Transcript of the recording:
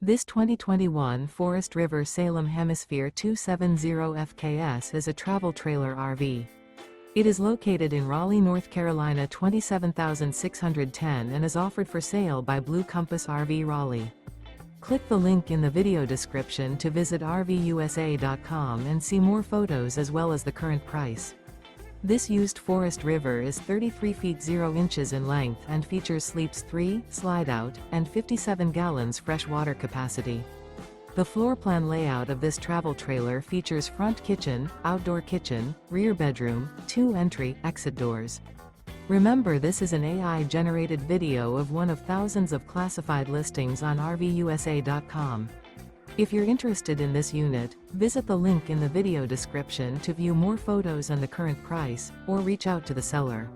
This 2021 Forest River Salem Hemisphere 270 FKS is a travel trailer RV. It is located in Raleigh, North Carolina 27610 and is offered for sale by Blue Compass RV Raleigh. Click the link in the video description to visit RVUSA.com and see more photos as well as the current price. This used Forest River is 33 feet 0 inches in length and features sleeps 3, slide-out, and 57 gallons fresh water capacity. The floor plan layout of this travel trailer features front kitchen, outdoor kitchen, rear bedroom, 2 entry/exit doors. Remember, this is an AI-generated video of one of thousands of classified listings on RVUSA.com. If you're interested in this unit, visit the link in the video description to view more photos and the current price, or reach out to the seller.